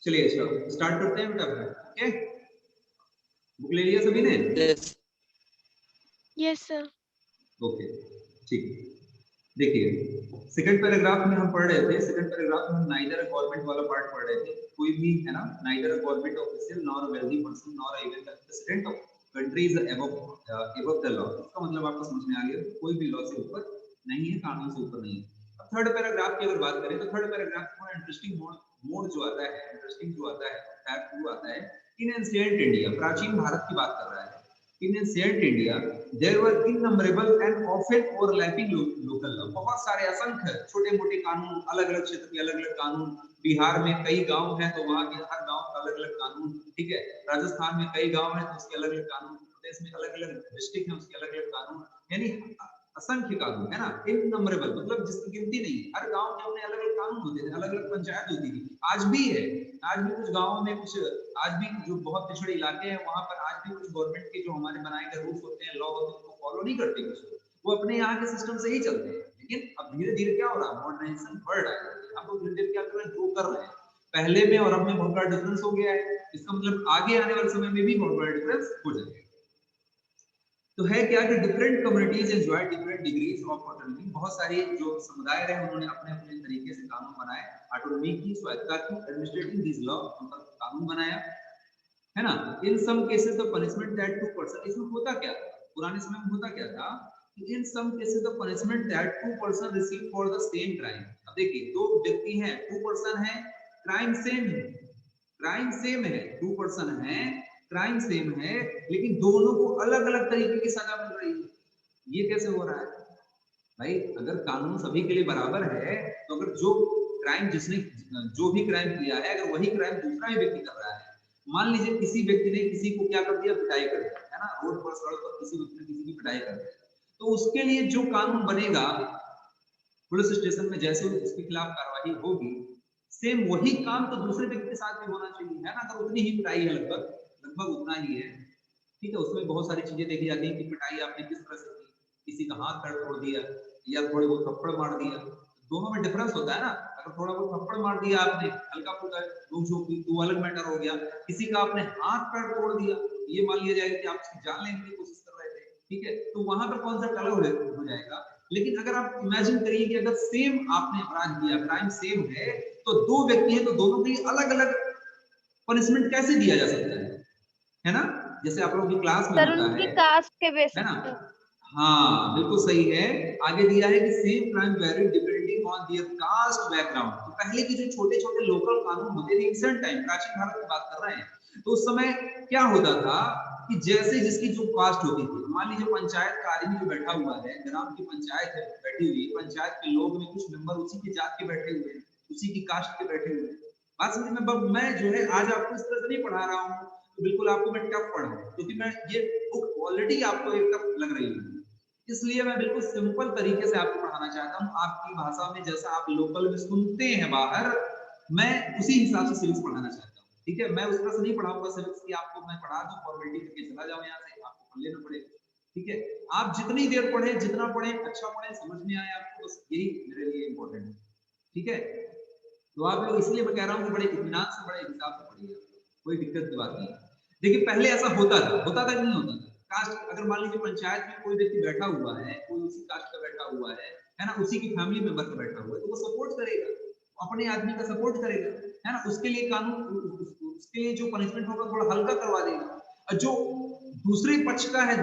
चलिए स्टार्ट करते हैं बेटा। ओके, बुक ले लिया सभी ने? Yes sir. ओके ठीक। देखिए सेकंड पैराग्राफ में हम पढ़ रहे थे, सेकंड पैराग्राफ में हम नाइदर गवर्नमेंट वाला पार्ट पढ़ रहे थे। कोई भी है ना, neither government official nor wealthy person nor even the president of country is above the law. इसका मतलब आपको समझ में आ गया, कोई भी लॉ से ऊपर नहीं है, कानून से ऊपर नहीं है। अब थर्ड पैराग्राफ की अगर बात करें तो थर्ड पैराग्राफ में इंटरेस्टिंग मोड जो आता है, इंटरेस्टिंग जो आता है, फैक्ट वो आता है इन एंशिएंट इंडिया, प्राचीन भारत की बात कर रहा है। In ancient India, there were innumerable and often overlapping local law. बहुत सारे असंख्य छोटे-मोटे कानून, अलग-अलग क्षेत्र के अलग-अलग कानून। बिहार में कई गांव हैं तो वहाँ के हर गांव का अलग-अलग कानून, ठीक है। राजस्थान में कई गांव हैं तो उसके अलग-अलग कानून, प्रदेश में अलग-अलग डिस्ट्रिक्ट हैं उसके अलग-अलग कानून, यानी असंख्य कानून है ना। इननंबरेबल मतलब जिसकी गिनती नहीं। हर गांव के अपने अलग-अलग कानून होते थे, अलग-अलग पंचायत होती थी। आज भी है, आज भी कुछ गांवों में कुछ, आज भी जो बहुत पिछड़े इलाके हैं वहां पर आज भी कुछ गवर्नमेंट के जो हमारे बनाए गए रूल्स होते हैं, लॉ होते हैं, उनको फॉलो नहीं करते कुछ, वो अपने यहाँ के सिस्टम से ही चलते हैं। लेकिन अब धीरे धीरे क्या हो रहा है, मॉडर्नाइजेशन बढ़ रहा है। अब लोग धीरे धीरे क्या कर रहे हैं, ग्रो कर रहे हैं। पहले में और अब में बहुत बड़ा डिफरेंस हो गया है। इसका मतलब आगे आने वाले समय में भी बहुत बड़ा डिफरेंस हो जाएगा। तो है क्या कि different communities enjoy different degrees of autonomy. बहुत सारे जो समुदाय रहे उन्होंने अपने अपने तरीके से कानून बनाए, ऑटोनॉमी की, स्वायत्तता की, एडमिनिस्ट्रेटिंग दिस लॉ, उनका कानून बनाया, है ना। In some cases the punishment that two person, इसमें होता क्या था, पुराने समय में होता क्या था कि in some cases the punishment that two person receive for the same crime. अब देखिए दो व्यक्ति हैं, टू पर्सन है, क्राइम सेम है, क्राइम सेम है, टू पर्सन है, क्राइम सेम है, लेकिन दोनों को अलग अलग तरीके की सजा मिल रही है। ये कैसे हो रहा है भाई? अगर कानून सभी के लिए बराबर है तो अगर जो क्राइम जिसने जो भी क्राइम किया है, अगर वही क्राइम दूसरा ही व्यक्ति कर रहा है, मान लीजिए किसी व्यक्ति ने किसी को क्या कर दिया, पिटाई कर दिया, है ना, रोड पर सड़क पर किसी व्यक्ति ने किसी की पिटाई कर दी, तो उसके लिए जो कानून बनेगा पुलिस स्टेशन में, जैसे उसके खिलाफ कार्रवाई होगी, सेम वही काम तो दूसरे व्यक्ति के साथ भी होना चाहिए, है ना। अगर उतनी ही पिटाई है, लगभग लगभग उतना ही है, ठीक है। उसमें बहुत सारी चीजें देखी जाती है कि पिटाई आपने किस तरह से की, किसी का हाथ पैर तोड़ दिया या थोड़े बहुत थप्पड़ मार दिया, दोनों में डिफरेंस होता है ना। अगर थोड़ा बहुत थप्पड़ मार दिया आपने, हल्का फुल्का नोक-झोंक की, तो अलग मैटर हो गया। किसी का आपने हाथ पैर तोड़ दिया, ये मान लिया जाएगा कि आप उसकी जान लेने की कोशिश कर रहे थे, ठीक है, तो वहां पर कॉन्सेप्ट अलग हो जाएगा। लेकिन अगर आप इमेजिन करिए कि अगर सेम आपने अपराध किया, क्राइम सेम है, तो दो व्यक्ति हैं तो दोनों के लिए अलग अलग पनिशमेंट कैसे दिया जा सकता है ना। जैसे आप लोगों की क्लास में सर होता उनकी कास्ट के है बेसिस ना। पे। हाँ बिल्कुल सही है। आगे दिया है कि same crime very depending on their caste background. तो पहले की जो छोटे छोटे लोकल कानून होते थे, एंशिएंट टाइम, प्राचीन भारत की बात कर रहे हैं, तो उस समय क्या होता था कि जैसे जिसकी जो कास्ट होती थी, मान लीजिए पंचायत का आदमी जो बैठा हुआ है, ग्राम की पंचायत है बैठी हुई, पंचायत के लोग में कुछ मेंबर उसी की जात के बैठे हुए हैं, उसी की कास्ट के बैठे हुए हैं। बात समझ में? मैं जो है आज आपको इस तरह से नहीं पढ़ा रहा हूँ तो बिल्कुल आपको मैं टफ पढ़ाऊं, क्योंकि मैं ये बुक ऑलरेडी आपको एक टफ लग रही है, इसलिए मैं बिल्कुल सिंपल तरीके से आपको पढ़ाना चाहता हूँ, आपकी भाषा में, जैसा आप लोकल में सुनते हैं बाहर, मैं उसी हिसाब से सिविक्स पढ़ाना चाहता हूँ, ठीक है। मैं उस तरह से नहीं पढ़ाऊंगा सिविक्स की आपको मैं पढ़ा दूं, फॉर्मेलिटी करके चला जाऊं यहाँ से, आपको पढ़ लेना पड़ेगा, ठीक है। आप जितनी देर पढ़े, जितना पढ़े, अच्छा पढ़े, समझ में आए आपको, बस यही मेरे लिए इम्पोर्टेंट है, ठीक है। तो आप लोग, इसलिए मैं कह रहा हूँ कि बड़े इत्मीनान से, बड़े हिसाब से पढ़िए, कोई दिक्कत की बात नहीं है। देखिए पहले ऐसा होता था कि नहीं होता था। कास्ट, अगर मान लीजिए पंचायत में कोई व्यक्ति बैठा हुआ है, कोई उसी कास्ट का बैठा हुआ है ना, उसी की फैमिली मेंबर का बैठा हुआ है, तो वो सपोर्ट करेगा, अपने आदमी का सपोर्ट करेगा, है ना। उसके लिए कानून, उसके लिए जो पनिशमेंट होगा थोड़ा हल्का करवा देगा। और जो दूसरे पक्ष का है,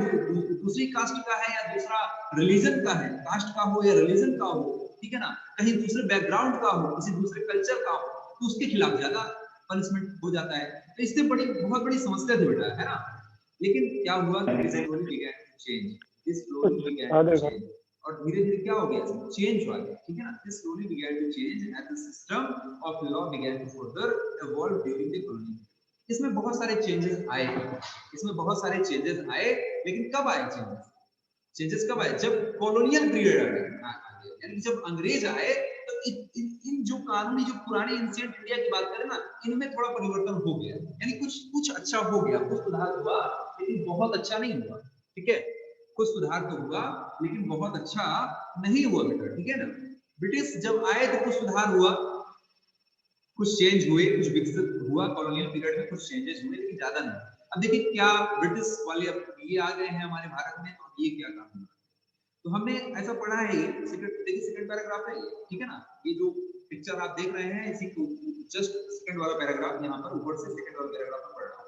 दूसरी कास्ट का है या दूसरा रिलीजन का है, कास्ट का हो या रिलीजन का हो, ठीक है ना, कहीं दूसरे बैकग्राउंड का हो, किसी दूसरे कल्चर का हो, तो उसके खिलाफ ज्यादा पनिशमेंट हो जाता है। तो इससे बड़ी, बहुत बड़ी समस्या थी बेटा, है ना। लेकिन क्या हुआ कि this slowly began to change, this slowly began to change, और धीरे धीरे क्या हो गया, चेंज हुआ, ठीक है ना। This slowly began to change and the system of law began to further evolve during the colony. इसमें बहुत सारे चेंजेस आए, इसमें बहुत सारे चेंजेस आए, लेकिन कब आए चेंजेस? चेंजेस कब आए? जब कॉलोनियल पीरियड आ गया, यानी जब अंग्रेज आए, तो इन जो कानूनी, जो पुराने एंशिएंट इंडिया की बात करें ना, इनमें थोड़ा परिवर्तन हो गया, यानी कुछ कुछ अच्छा हो गया, कुछ सुधार हुआ, लेकिन बहुत अच्छा नहीं हुआ, ठीक है। कुछ सुधार तो हुआ लेकिन बहुत अच्छा नहीं हुआ बेटा, ठीक है ना। ब्रिटिश जब आए तो कुछ सुधार हुआ, कुछ चेंज हुए, कुछ विकसित हुआ कॉलोनियल पीरियड में, कुछ चेंजेस हुए लेकिन ज्यादा नहीं। अब देखिए क्या ब्रिटिश वाले अब ये आ गए हैं हमारे भारत में, तो ये क्या काम है, तो हमने ऐसा पढ़ा है। ये देखिए सेकंड पैराग्राफ है ये, ठीक है ना, ये जो पिक्चर आप देख रहे हैं इसी को जस्ट सेकंड वाला पैराग्राफ यहाँ पर ऊपर से सेकंड वाला पैराग्राफ में पढ़ रहा हूँ।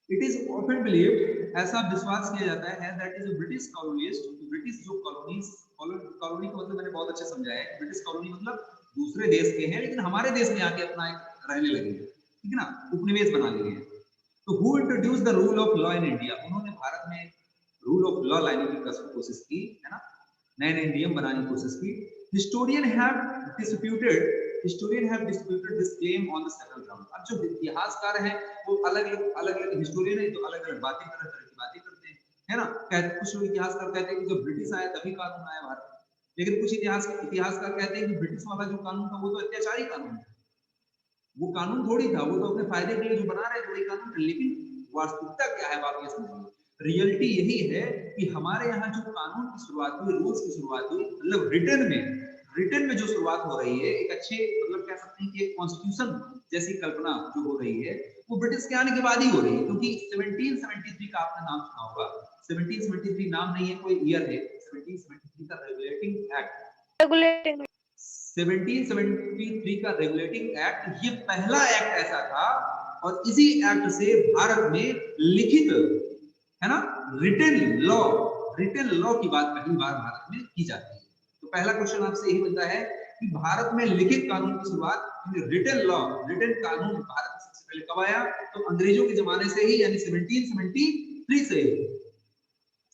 इट इज ऑफन बिलीव्ड, ऐसा विश्वास किया जाता है that is British colonist, British जो कॉलोनीज, कॉलोनी को मतलब मैंने बहुत अच्छे समझाया है, ब्रिटिश कॉलोनी मतलब दूसरे देश के हैं लेकिन हमारे देश में आके अपना एक रहने लगे हैं, ठीक है ना, उपनिवेश बना लिए हैं। तो who introduce the rule of law in India, उन्होंने भारत में रूल ऑफ लॉ लाने की कोशिश की, है ना, नए नए नियम बनाने की कोशिश की। Historian have disputed this claim on the several grounds। अब जो इतिहासकार हैं वो अलग अलग हिस्टोरियन है, तो अलग अलग बातें तरह तरह की बातें करते हैं, है ना। कहते कुछ लोग इतिहासकार कहते हैं कि जब ब्रिटिश आया तभी कानून आया भारत में, लेकिन कुछ इतिहासकार कहते हैं कि ब्रिटिश वाला जो कानून था वो तो अत्याचारी कानून था, वो कानून थोड़ी था, वो तो अपने फायदे के लिए जो बना रहे थे वही कानून था। लेकिन वास्तविकता क्या है आप ये समझिए, रियलिटी यही है कि हमारे यहाँ जो कानून की शुरुआत हुई, रूल्स की शुरुआत हुई, मतलब रिटर्न में जो शुरुआत हो रही है एक अच्छे मतलब कह सकते हैं कि कॉन्स्टिट्यूशन जैसी कल्पना जो हो रही है वो ब्रिटिश के आने के बाद ही हो रही है। क्योंकि 1773 का आपने नाम सुना होगा, 1773 नाम नहीं है, कोई ईयर है, 1773 का रेगुलेटिंग एक्ट, 1773 का रेगुलेटिंग एक्ट, ये पहला एक्ट ऐसा था और इसी एक्ट से भारत में लिखित, है ना, रिटन लॉ की बात पहली बार भारत में की जाती है। तो पहला क्वेश्चन आपसे यही बनता है कि भारत में लिखित कानून की शुरुआत, रिटन कानून भारत में सबसे पहले कब आया, तो अंग्रेजों के जमाने से ही, यानी 1773 से,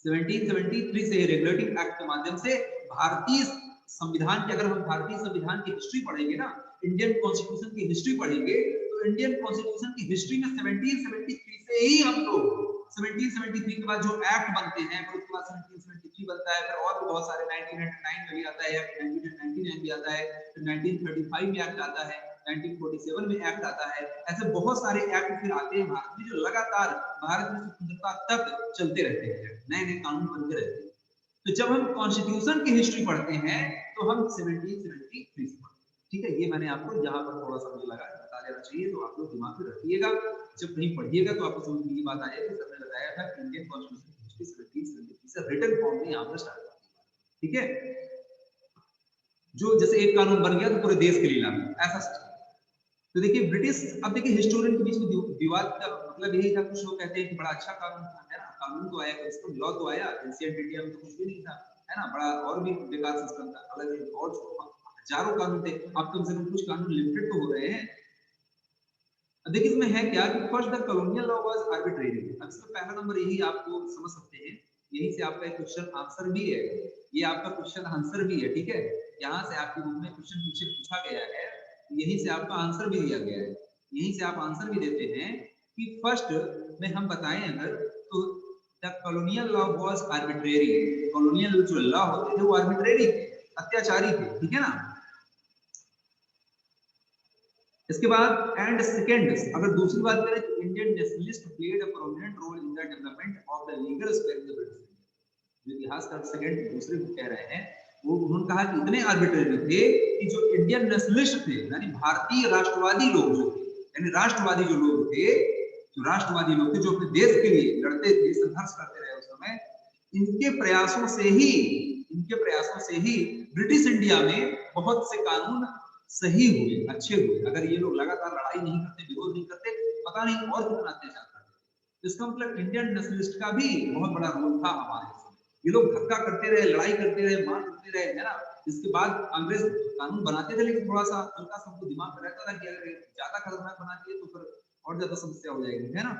1773 से रेगुलेटिंग एक्ट के माध्यम से भारतीय संविधान की, अगर हम भारतीय संविधान की हिस्ट्री पढ़ेंगे ना, इंडियन कॉन्स्टिट्यूशन की हिस्ट्री पढ़ेंगे, तो इंडियन कॉन्स्टिट्यूशन की हिस्ट्री में 1773 से ही हम लोग 1773 के बाद जो एक्ट बनते हैं, फिर उसके बाद 1773 बनता है, फिर और भी बहुत सारे 1909 में भी आता है, 1999 भी आता है, फिर 1935 में एक्ट आता है, 1947 में एक्ट आता है, ऐसे बहुत सारे एक्ट फिर आते हैं भारत में जो लगातार भारत में स्वतंत्रता तक चलते रहते हैं, नए नए कानून बनते रहते हैं। तो जब हम कॉन्स्टिट्यूशन की हिस्ट्री पढ़ते हैं तो हम 1773 से पढ़ते हैं, ठीक है। ये मैंने आपको यहाँ पर थोड़ा सा मुझे लगा बता देना चाहिए, तो आप लोग दिमाग में रखिएगा, जब कहीं पढ़िएगा तो आपको समझ में ये बात आ जाएगी। सबने बताया था कि इंडियन कॉन्स्टिट्यूशन की हिस्ट्री 1773 से रिटन फॉर्म में यहाँ पर स्टार्ट होती है, ठीक है। जो जैसे एक कानून बन गया तो पूरे देश के लिए लागू, ऐसा सिस्टम। तो देखिए ब्रिटिश, अब देखिए हिस्टोरियन के बीच में विवाद का मतलब यही था, कुछ लोग कहते हैं कि बड़ा अच्छा कानून था, है ना, कानून तो आया, इसको लॉ तो आया, एंशिएंट इंडिया में तो कुछ भी नहीं था, है ना, बड़ा और भी बेकार सिस्टम था, अलग और हजारों कानून थे, अब कम से कम कुछ कानून लिमिटेड तो हो रहे हैं। देखिए इसमें है क्या कि first the colonial law was arbitrary. अब इसका पहला नंबर यही आपको समझ सकते हैं, यही से आपका क्वेश्चन आंसर भी है, ये आपका क्वेश्चन आंसर भी है, ठीक है। यहाँ से आपके बुक में क्वेश्चन पीछे पूछा गया है, यहीं से आपका आंसर भी दिया गया है, यहीं से आप आंसर भी देते हैं कि फर्स्ट में हम बताएं अगर तो the colonial law was arbitrary, colonial जो लॉ होते थे वो आर्बिट्रेरी थे, अत्याचारी थे, ठीक है ना। इसके बाद एंड सेकंड, अगर दूसरी बात करें तो Indian nationalist played a prominent role in the development of the legal sphere in the British India. जो इतिहासकार सेकंड दूसरे को कह रहे हैं, वो उन्होंने कहा कि इतने आर्बिट्रेरी थे कि जो इंडियन नेशनलिस्ट थे, यानी भारतीय राष्ट्रवादी लोग जो थे, यानी राष्ट्रवादी जो लोग थे, जो राष्ट्रवादी लोग थे, जो अपने देश के लिए लड़ते थे, संघर्ष करते रहे उस समय, इनके प्रयासों से ही ब्रिटिश इंडिया में बहुत से कानून सही हुए, अच्छे हुए। अगर ये लोग लगातार लड़ाई नहीं करते, विरोध नहीं करते, पता नहीं और कितना अत्याचार करते। इसका मतलब इंडियन नेशनलिस्ट का भी बहुत बड़ा रोल था हमारे इसमें। ये लोग धक्का करते रहे, लड़ाई करते रहे, मार करते रहे, है ना। इसके बाद अंग्रेज कानून बनाते थे, लेकिन थोड़ा सा हल्का सा उनको दिमाग में रहता था कि अगर ज्यादा खतरनाक बना दिए तो फिर और ज्यादा समस्या हो जाएगी, है ना।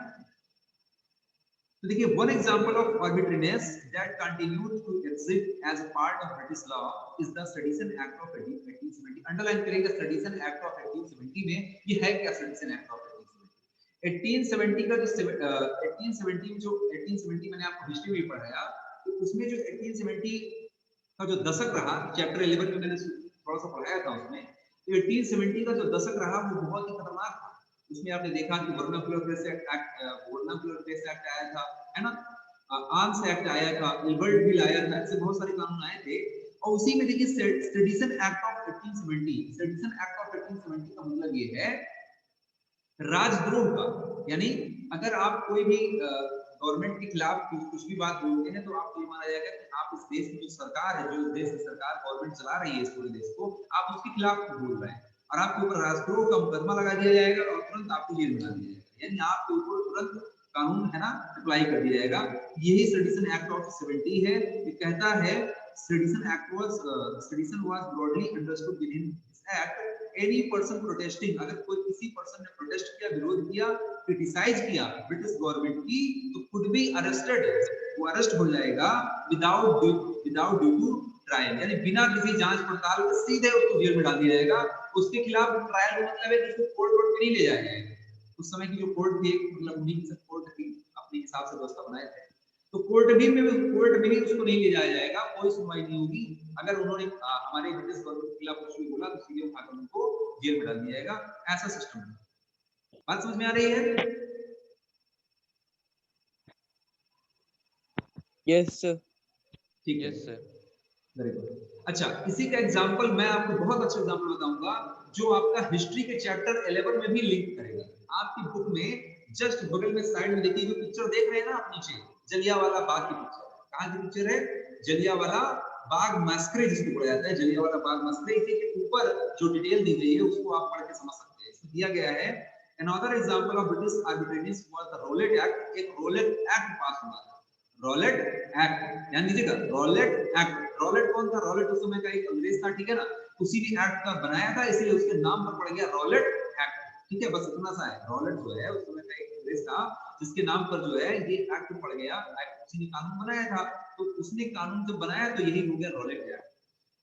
तो देखिए one example of arbitrariness that continued to exist as a part of British law is the sedition act of 1870। Underline करेंगे सेडिशन एक्ट ऑफ 1870 में ये है क्या, सेडिशन एक्ट ऑफ 1870 का जो 1870 में जो 1870 मैंने आपको हिस्ट्री में पढ़ाया, तो उसमें जो 1870 का जो दशक रहा, चैप्टर 11 में मैंने थोड़ा सा पढ़ाया था, उसमें 1870 का जो दशक रहा वो बहुत ही खतरनाक था। उसमें आपने देखा कि वर्नाक्युलर प्रेस एक्ट आया था, है ना, आर्म्स एक्ट आया था, इल्बर्ट बिल आया था, ऐसे बहुत सारे कानून आए थे। और उसी में देखिए सेडिशन एक्ट ऑफ 1870 सेवेंटी का मतलब ये है राजद्रोह का, यानी अगर आप कोई भी गवर्नमेंट के खिलाफ कुछ भी बात बोलते हैं तो आपको ये माना जाएगा कि आप इस देश की जो सरकार है, जो इस देश की सरकार गवर्नमेंट चला रही है इस पूरे देश को, आप उसके खिलाफ बोल रहे हैं और आपके ऊपर राजद्रोह का मुकदमा लगा दिया जाएगा और तुरंत आपको जेल में डाल दिया जाएगा, यानी आपके ऊपर तुरंत कानून है ना अप्लाई कर दिया जाएगा। यही सेडिशन एक्ट ऑफ 70 है। ये कहता है sedition was broadly understood with in this act any person protesting, अगर कोई किसी पर्सन ने प्रोटेस्ट किया, विरोध किया, क्रिटिसाइज किया ब्रिटिश गवर्नमेंट की, तो कुड बी अरेस्टेड, वो अरेस्ट हो जाएगा विदाउट ड्यू टू ट्रायल, यानी बिना किसी जांच पड़ताल के सीधे उसको जेल में डाल दिया जाएगा। उसके खिलाफ ट्रायल का मतलब है कि उसको कोर्ट में नहीं ले जाया जाएगा। उस समय की जो कोर्ट थी, मतलब उन्हीं की कोर्ट थी, अपने हिसाब से व्यवस्था बनाए थे, तो कोर्ट में भी उसको नहीं ले जाया जाएगा, कोई सुनवाई नहीं होगी। अगर उन्होंने हमारे ब्रिटिश गवर्नमेंट के खिलाफ कुछ भी बोला तो सीधे उठाकर उनको जेल में डाल दिया जाएगा। ऐसा सिस्टम है। बात समझ में आ रही है? Yes sir. ठीक है सर, वेरी गुड। अच्छा, इसी का एग्जांपल मैं आपको बहुत अच्छा एग्जांपल बताऊंगा जो आपका हिस्ट्री के चैप्टर 11 में भी लिंक करेगा। आपकी बुक में जस्ट बगल में साइड में देखिए, जो पिक्चर देख रहे हैं ना आप नीचे, जलियांवाला बाग की पिक्चर। कहां की पिक्चर है? जलियांवाला बाग मैस्करे जिसको बोला जाता है, जलियांवाला बाग मैस्करे। इसी के ऊपर जो डिटेल दी गई है उसको आप पढ़ के समझ सकते हैं। इसमें दिया गया है another example of British arbitrariness was the Rowlatt Act। एक रोलेट एक्ट पास हुआ था, रॉलेट एक्ट, ध्यान दीजिएगा, रॉलेट एक्ट। रॉलेट कौन था? रॉलेट उस समय का एक अंग्रेज था, ठीक है ना, उसी भी एक्ट का बनाया था, इसलिए उसके नाम पर पड़ गया रॉलेट एक्ट, ठीक है, बस इतना सा है। रॉलेट जो है उस समय का एक अंग्रेज था जिसके नाम पर जो है ये एक्ट पड़ गया। एक्ट उसी ने कानून बनाया था, तो उसने कानून जब बनाया तो यही हो गया रॉलेट एक्ट।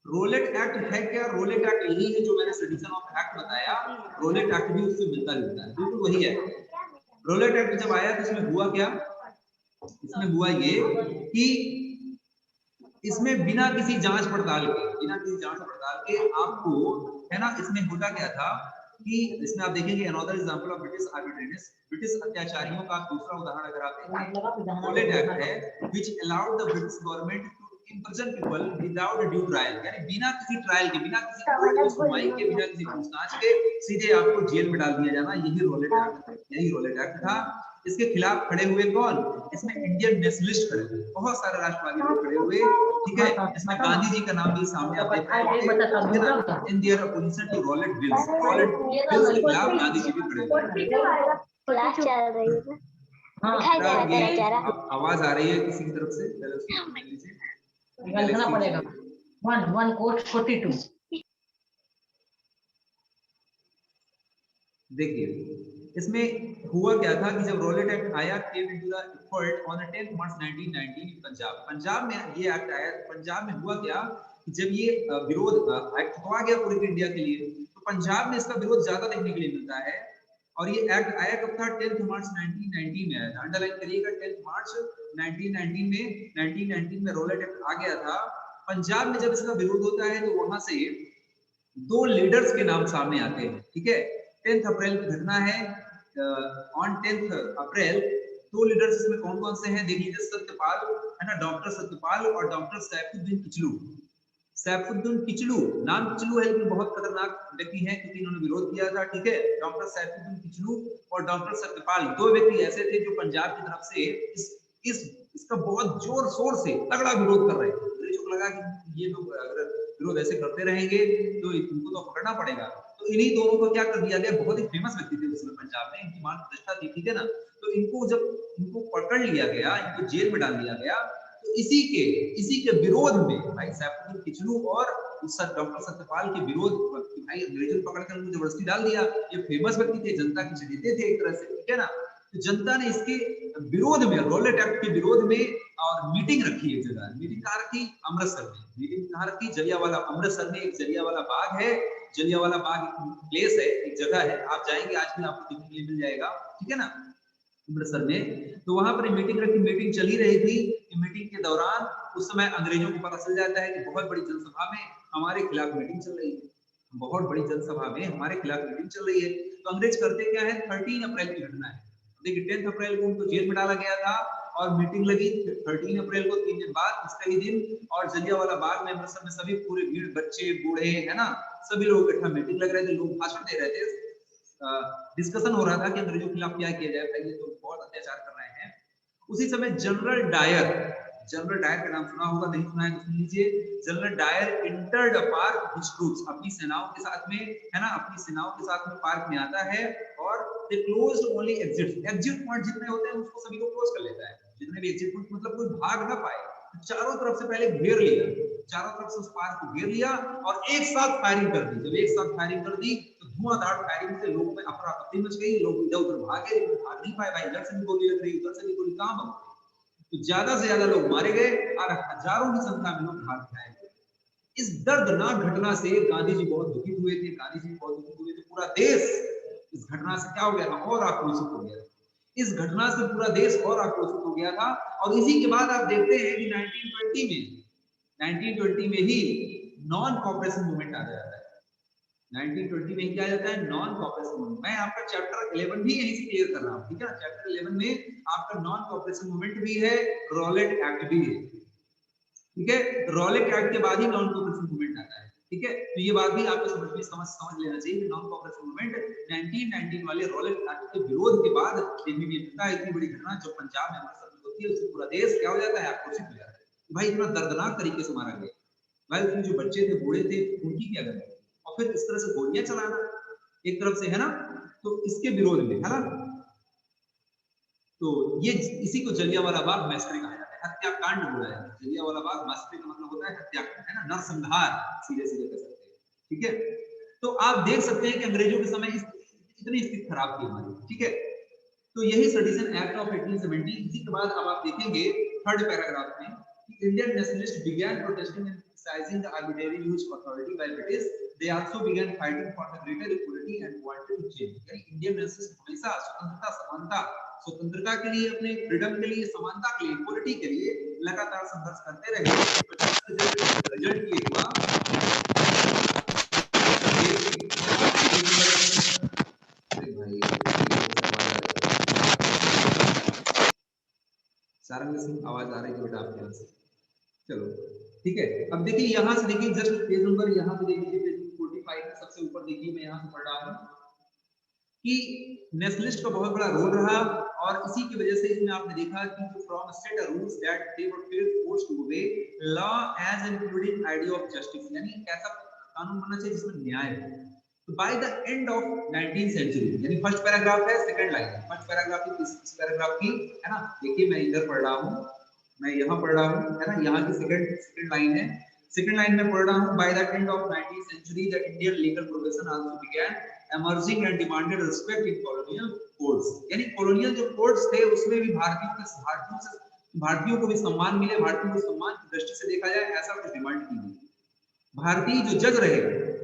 रोलेट एक्ट है क्या? रोलेट एक्ट यही है जो मैंने सेडिशन ऑफ एक्ट बताया, रोलेट एक्ट भी उससे मिलता जुलता है, बिल्कुल वही है। रोलेट एक्ट जब आया तो इसमें हुआ क्या? इसमें हुआ ये कि इसमें बिना किसी जांच पड़ताल के आपको, है ना, इसमें होता क्या था कि इसमें आप देखेंगे another example of British arbitrariness, British अत्याचारियों का दूसरा उदाहरण अगर आप देखें, रोलेट एक्ट है which allowed the British government to imprison people without due trial, यानी बिना किसी ट्रायल के, बिना किसी कोर्ट की सुनवाई के, बिना किसी पूछताछ के सीधे आपको जेल में डाल दिया जाना, यही रोलेट एक्ट था। यही रोलेट एक्ट था। इसके खिलाफ खड़े हुए कौन? इसमें इंडियन नेशनलिस्ट खड़े हुए, बहुत सारे राष्ट्रवादी लोग खड़े हुए, ठीक है। इसमें गांधी जी का नाम भी सामने आप देख रहे हैं, in their opposition to Rowlatt bills. Rowlatt bills के खिलाफ गांधी जी भी खड़े हुए। क्लास चल रही है ना, आवाज आ रही है किसी की तरफ से? पहले उसको सुन लीजिए, निकालना पड़ेगा। 1 कोट 42। देखिए इसमें हुआ क्या था कि जब रॉलेट एक्ट आया, came into the effort on 10 मार्च 1919 इन पंजाब में ये एक्ट आया। पंजाब में हुआ क्या कि जब ये विरोध एक्ट तो आ गया पूरे इंडिया के लिए, तो पंजाब में इसका विरोध ज्यादा देखने के लिए मिलता है। और ये एक्ट आया कब था? 10 मार्च 1919 में आया था। अंडरलाइन करिएगा, 10 मार्च 1919 में रोलेट एक्ट आ गया था। पंजाब में जब इसका विरोध होता है तो वहां से 2 लीडर्स के नाम सामने आते हैं, ठीक है। 10 अप्रैल की घटना है। ऑन 10 अप्रैल 2 लीडर्स इसमें कौन कौन से हैं देख लीजिए, सत्यपाल, है ना, डॉक्टर सत्यपाल और डॉक्टर सैफुद्दीन किचलू। सैफुद्दीन किचलू, नाम किचलू है लेकिन बहुत खतरनाक व्यक्ति हैं क्योंकि इन्होंने विरोध किया था, ठीक है। डॉक्टर सैफुद्दीन किचलू और डॉक्टर सत्यपाल, 2 व्यक्ति ऐसे थे जो पंजाब की तरफ से इसका बहुत जोर शोर से तगड़ा विरोध कर रहे थे। अंग्रेजों को लगा कि ये लोग अगर विरोध ऐसे करते रहेंगे तो इनको तो पकड़ना पड़ेगा। तो इन्हीं दोनों को क्या कर दिया गया, बहुत ही फेमस व्यक्ति थे उसमें पंजाब में, इनकी मान प्रतिष्ठा थी, ठीक है ना। तो इनको पकड़ लिया गया, इनको जेल में डाल दिया गया। तो इसी के विरोध में भाई सैफुद्दीन किचलू और डॉक्टर सत्यपाल के विरोध, भाई अंग्रेजों पकड़ कर उनको जबरदस्ती डाल दिया। ये फेमस व्यक्ति थे, जनता के चहेते थे एक तरह से, ठीक है ना। तो जनता ने इसके विरोध में, रोलेट एक्ट के विरोध में और मीटिंग रखी एक जगह। मीटिंग कहाँ रखी? अमृतसर में। मीटिंग कहाँ रखी? जलियांवाला, अमृतसर में एक जलियांवाला बाग है। जलियांवाला बाग एक प्लेस है, एक जगह है, आप जाएंगे आज भी आपको देखने के लिए मिल जाएगा, ठीक है ना, अमृतसर में। तो वहां पर मीटिंग रखी, मीटिंग चली रही थी। मीटिंग के दौरान उस समय अंग्रेजों को पता चल जाता है कि बहुत बड़ी जनसभा में हमारे खिलाफ मीटिंग चल रही है, बहुत बड़ी जनसभा में हमारे खिलाफ मीटिंग चल रही है। तो अंग्रेज करते क्या है, 13 अप्रैल की घटना है। देखिए 10 अप्रैल को उनको जेल में डाला गया था और मीटिंग लगी 13 अप्रैल को, 3 दिन बाद इसका ही दिन। और जलियांवाला बाग में अमृतसर में सभी पूरे भीड़, बच्चे बूढ़े, है ना, सभी लोग इकट्ठा मीटिंग लग रहे थे, लोग भाषण दे रहे थे, डिस्कशन हो रहा था कि अंग्रेजों के खिलाफ क्या किया जाए, भाई ये तो बहुत अत्याचार कर रहे हैं। उसी समय जनरल डायर का नाम सुना होगा, नहीं सुना है तो सुन लीजिए। General Dyer entered a park which troops, अपनी सेनाओं के साथ में, है ना, अपनी सेनाओं के साथ में पार्क में आता है और दे क्लोज्ड ओनली एग्जिट पॉइंट जितने होते हैं उसको सभी को क्लोज कर लेता है, जितने भी एग्जिट पॉइंट, मतलब कोई भाग ना पाए। चारों तरफ से पहले घेर लिया, चारों तरफ से उस पार्क को घेर लिया और एक साथ फायरिंग कर दी। जब एक साथ फायरिंग कर दी तो धुआंधार फायरिंग से लोगों में अफरा तफरी मच गई, लोग इधर उधर भागे, भाग नहीं पाए, भाई इधर से भी गोली लग रही, उधर से भी गोली, कहां भाग, तो ज्यादा से ज्यादा लोग मारे गए और हजारों की संख्या में लोग भाग गए। इस दर्दनाक घटना से गांधी जी बहुत दुखित हुए थे, पूरा देश इस घटना से क्या हो गया था, और आक्रोशित हो गया था। इस घटना से पूरा देश और आक्रोशित हो गया था। और इसी के बाद आप देखते हैं कि 1920 में ही नॉन कॉपरेशन मूवमेंट आ जाता है। 1920 में ही क्या जाता है, नॉन कॉपरेशन मूवमेंट। मैं आपका चैप्टर 11 भी यहीं से क्लियर कर रहा हूं, ठीक है। चैप्टर 11 में आपका नॉन कॉपरेशन मूवमेंट भी है, रॉलेट एक्ट भी है, ठीक है। रॉलेट एक्ट के बाद ही नॉन कॉपरेशन मूवमेंट आता है, ठीक है। तो ये बात भी आपको समझ लेना चाहिए कि नॉन कॉपरेशन मूवमेंट 1919 वाले रॉलेट एक्ट के विरोध के बाद इतनी बड़ी घटना जो पंजाब में हमारे साथ होती है, उससे पूरा देश क्या हो जाता है, आक्रोशित हो जाता है। भाई इतना दर्दनाक तरीके से मारा गया, भाई उसमें जो बच्चे थे, बूढ़े थे, उनकी क्या गलती, और फिर इस तरह से गोलियां चलाना एक तरफ से, है ना, तो इसके विरोध में, है ना। तो ये इसी को जलियांवाला बाग मैसेकर कहा जाता है, हत्याकांड बोला जाता है। जलियांवाला बाग मैसेकर का मतलब होता है हत्याकांड, है ना, नरसंहार सीधे सीधे कह सकते हैं, ठीक है। तो आप देख सकते हैं कि अंग्रेजों के समय इतनी स्थिति खराब थी हमारी, ठीक है। तो यही सेडिशन एक्ट ऑफ 1870। इसी के बाद अब आप देखेंगे थर्ड पैराग्राफ में कि Indian nationalist began protesting and criticizing the arbitrary use of authority by British. They also began fighting for the greater equality and wanted to change. यानी इंडियन नेशनलिस्ट हमेशा स्वतंत्रता, समानता, स्वतंत्रता के लिए, अपने फ्रीडम के लिए, समानता के लिए, इक्वलिटी के लिए लगातार संघर्ष करते रहे। रिजल्ट ये हुआ, सारंग सिंह आवाज आ रही है बेटा आपके यहाँ से, चलो ठीक है। अब देखिए यहाँ से, देखिए जस्ट पेज नंबर यहाँ पे देखिए, पेज 45 सबसे ऊपर देखिए, मैं यहाँ से पढ़ रहा हूँ कि नेशनलिस्ट का बहुत बड़ा रोल रहा, और इसी की वजह से इसमें आपने देखा कि from state rules that they were forced to obey law as including idea of justice, यानी कैसा कानून बनना चाहिए जिसमें न्याय हो। तो by the end of 19th century, यानी फर्स्ट पैराग्राफ है, सेकंड लाइन है, फर्स्ट पैराग्राफ की इस पैराग्राफ की, है ना। देखिए मैं इधर पढ़ रहा हूँ, मैं यहाँ पढ़ रहा हूँ, है ना, यहाँ की सेकंड लाइन है, सेकंड लाइन में पढ़ रहा हूँ। By the end of 19th century the Indian legal profession also began emerging and demanded respect in colonial courts, यानी कॉलोनियल जो कोर्ट्स थे उसमें भी भारतीयों को भी सम्मान मिले, भारतीयों को सम्मान की दृष्टि से देखा जाए, ऐसा कुछ डिमांड की गई। भारतीय जो जज रहे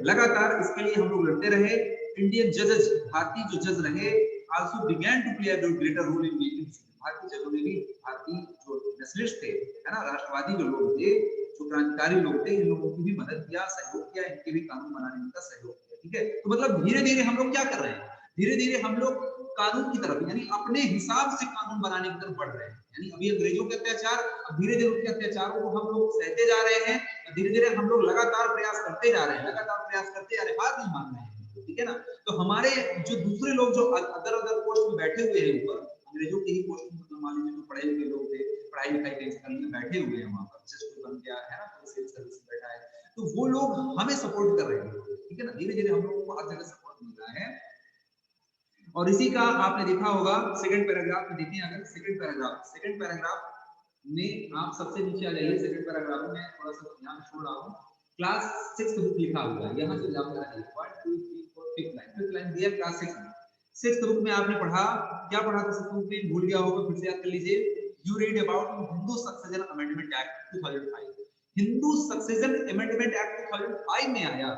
लगातार इसके लिए हम लोग लड़ते रहे। इंडियन जजेस, भारतीय जो जज रहे, also began to play a greater role in making, भारतीय जजों ने भी, भारतीय जो नेशनलिस्ट थे, है ना, राष्ट्रवादी जो लोग थे, जो क्रांतिकारी लोग थे, इन लोगों की भी मदद किया, सहयोग किया, इनके भी कानून बनाने में सहयोग किया, ठीक है। तो मतलब धीरे धीरे हम लोग क्या कर रहे हैं, धीरे धीरे हम लोग कानून की तरफ, यानी अपने हिसाब से कानून बनाने की तरफ बढ़ रहे हैं। यानी अभी अंग्रेजों के अत्याचार, अब धीरे धीरे उनके अत्याचारों को हम लोग सहते जा रहे हैं, धीरे धीरे हम लोग लगातार प्रयास करते जा रहे हैं, हार नहीं मान रहे हैं, ठीक है ना। तो हमारे जो दूसरे लोग जो अदर पोस्ट में बैठे हुए हैं ऊपर, अंग्रेजों के ही पोस्ट में, मान लीजिए जो पढ़े लिखे लोग थे, पढ़ाई लिखाई कहीं से करके बैठे हुए हैं वहां पर, जस्ट बन गया है ना, सिविल सर्विस में बैठा है, तो वो लोग हमें सपोर्ट कर रहे हैं, ठीक है ना। धीरे धीरे हम लोगों को हर जगह सपोर्ट मिल रहा है। और इसी का आपने देखा होगा सेकंड पैराग्राफ में, देखिए अगर सेकंड पैराग्राफ में आप सबसे नीचे आ जाइए, सेकंड पैराग्राफ में थोड़ा सा ध्यान छोड़ रहा हूं, क्लास 6 बुक लिखा हुआ है, यहां से आप जाइए 1 2 3 4 5th लाइन दिया क्लास 6 में। 6th बुक में आपने पढ़ा, क्या पढ़ा था 6th बुक में, भूल गया होगा, फिर से याद कर लीजिए। You read about Hindu succession amendment act 2005। Hindu succession amendment act 2005 में आया।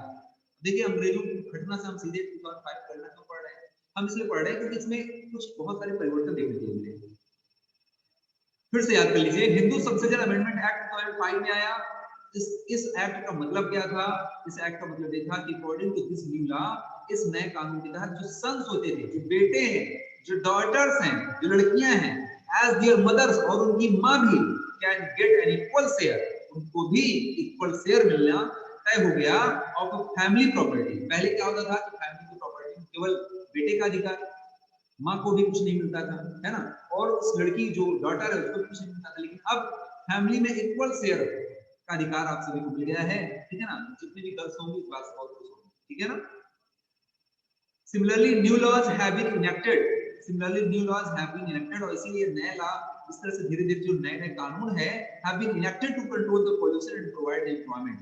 देखिए अंग्रेजों की घटना से हम सीधे 2005 करना क्यों पढ़ रहे हैं, हम इसलिए पढ़ रहे हैं क्योंकि इसमें कुछ बहुत सारे परिवर्तन देखने को मिले। फिर से याद कर लीजिए, हिंदू सक्सेशन अमेंडमेंट एक्ट 2005 में आया। इस एक्ट का मतलब क्या था, इस एक्ट का मतलब ये था कि according to this new law, इस नए कानून के तहत जो सन्स होते थे, जो बेटे हैं, जो डॉटर्स हैं, जो लड़कियां हैं, एज देयर मदर्स, और उनकी मां भी can get an equal share, उनको भी इक्वल शेयर मिलना तय हो गया ऑफ फैमिली प्रॉपर्टी। पहले क्या होता था कि फैमिली की प्रॉपर्टी केवल बेटे का अधिकार, माँ को भी कुछ नहीं मिलता था, है ना, और उस लड़की जो डॉटर है उसको भी कुछ नहीं मिलता था। लेकिन अब फैमिली में इक्वल शेयर का अधिकार आप सभी को मिल गया है, ठीक है ना, जितनी भी गर्ल्स होंगी इस बात से बहुत खुश होंगी, ठीक है ना। Similarly, new laws have been enacted. Similarly, new laws have been enacted और इसीलिए नए लॉ इस तरह से धीरे-धीरे जो नए-नए कानून है have been enacted to control the pollution and provide employment.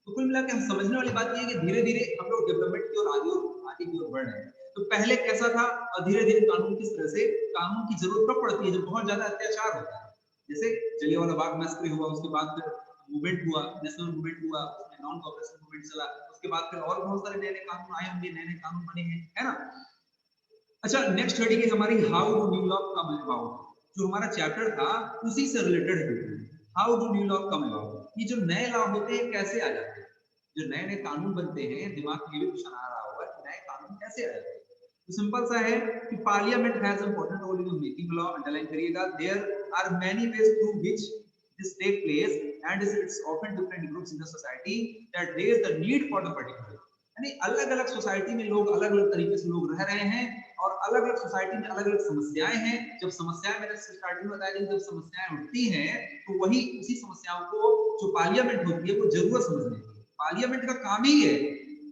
तो कुल मिलाकर हम समझने वाली बात ये है कि धीरे-धीरे हम लोग डेवलपमेंट की ओर आगे की ओर बढ़ रहे हैं। तो पहले कैसा था और धीरे-धीरे कानून किस तरह से, कानून की जरूरत कब पड़ती है जब बहुत ज्यादा अत्याचार होता है। जैसे जलियांवाला बाग मैसेकर हुआ, उसके बाद फिर मूवमेंट हुआ, नेशनल मूवमेंट हुआ, उसमें नॉन कॉपरेशन मूवमेंट चला, उसके बाद फिर और बहुत सारे नए-नए कानून आए होंगे, नए-नए कानून बने हैं, है ना। अच्छा, नेक्स्ट हेडिंग है हमारी how do new law come about. जो हमारा चैप्टर था उसी से रिलेटेड है, how do new law come about. ये जो नए लॉ होते हैं कैसे आ जाते हैं, जो नए-नए कानून बनते हैं, दिमाग में ये क्वेश्चन आ रहा होगा कि नए कानून कैसे आ जाते हैं। तो सिंपल सा है कि parliament has important role in making law. Underline करिएगा, there are many ways through which this take place and it's often different groups in the society that raise the need for the particular। यानी अलग-अलग society में लोग अलग-अलग तरीके से लोग रह रहे हैं और अलग-अलग सोसाइटी में अलग-अलग समस्याएं हैं। जब समस्याएं, मैंने स्टार्टिंग में बताया, जब समस्याएं उठती हैं तो वही उसी समस्याओं को जो पार्लियामेंट होती है वो जरूरत समझने की। पार्लियामेंट का काम ही है,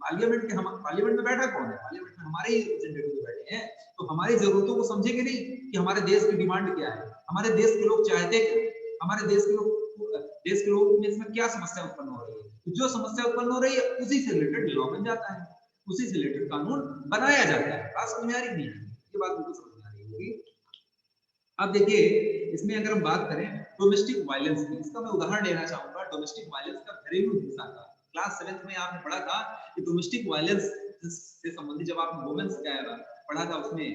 पार्लियामेंट के हम पार्लियामेंट में बैठा कौन है, पार्लियामेंट में हमारे ही रिप्रेजेंटेटिव बैठे हैं, तो हमारी जरूरतों को समझेंगे नहीं कि हमारे देश की डिमांड क्या है, हमारे देश के लोग चाहते क्या, हमारे देश के लोगों में इसमें क्या समस्या उत्पन्न हो रही है। तो जो समस्या उत्पन्न हो रही है उसी से रिलेटेड लॉ बन जाता है, उसी से रिलेटेड कानून बनाया जाता है। बात समझ में आ रही नहीं है, ये बात बिल्कुल समझ में आ रही होगी। अब देखिए, इसमें अगर हम बात करें डोमेस्टिक वायलेंस की, इसका मैं उदाहरण लेना चाहूंगा डोमेस्टिक वायलेंस का, घरेलू हिंसा का। क्लास 7th में आपने पढ़ा था कि डोमेस्टिक वायलेंस से संबंधित जब आपने वुमेन्स का पढ़ा था, उसमें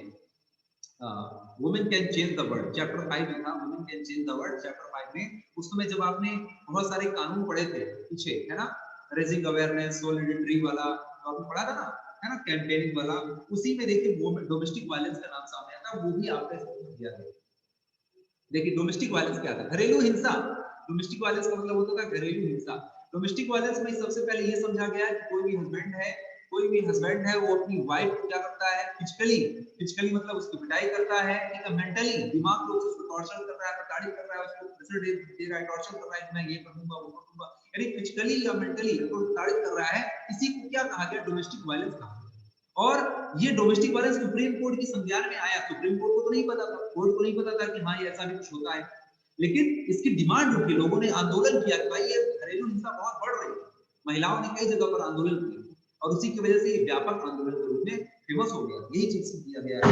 women can change the world, chapter 5 में था women can change the world, chapter 5 में। उस समय जब आपने बहुत सारे कानून पढ़े थे पीछे, है ना, रेजिंग अवेयरनेस, सॉलिडेरिटी वाला तो आपने पढ़ा था ना, है ना, कैंपेनिंग वाला, उसी में देखिए डोमेस्टिक वायलेंस का नाम सामने आता, वो भी आपने दिया था। देखिए डोमेस्टिक वायलेंस क्या था, घरेलू हिंसा। डोमेस्टिक वायलेंस का मतलब होता था घरेलू हिंसा। डोमेस्टिक वायलेंस में सबसे पहले ये समझा गया कि कोई भी हस्बैंड है वो अपनी वाइफ को क्या करता है, फिजिकली मतलब उसकी पिटाई करता है, ठीक है, मेंटली दिमाग को उसको टॉर्चर कर रहा है, प्रताड़ित कर रहा है, उसको प्रेशर दे रहा है, टॉर्चर कर रहा है कि मैं ये कर दूंगा वो कर दूंगा, यानी फिजिकली या मेंटली उसको प्रताड़ित कर रहा है, इसी को क्या कहा गया, डोमेस्टिक वायलेंस कहा। और ये डोमेस्टिक वायलेंस सुप्रीम कोर्ट की संज्ञान में आया। सुप्रीम कोर्ट को तो नहीं पता था, कोर्ट को नहीं पता था कि हाँ ये ऐसा भी कुछ होता है, लेकिन इसकी डिमांड उठी, लोगों ने आंदोलन किया कि भाई ये घरेलू हिंसा बहुत बढ़ रही है। महिलाओं ने कई जगह पर आंदोलन किया और उसी की वजह से ये व्यापक आंदोलन के रूप में फेमस हो गया। यही चीज दिया गया है,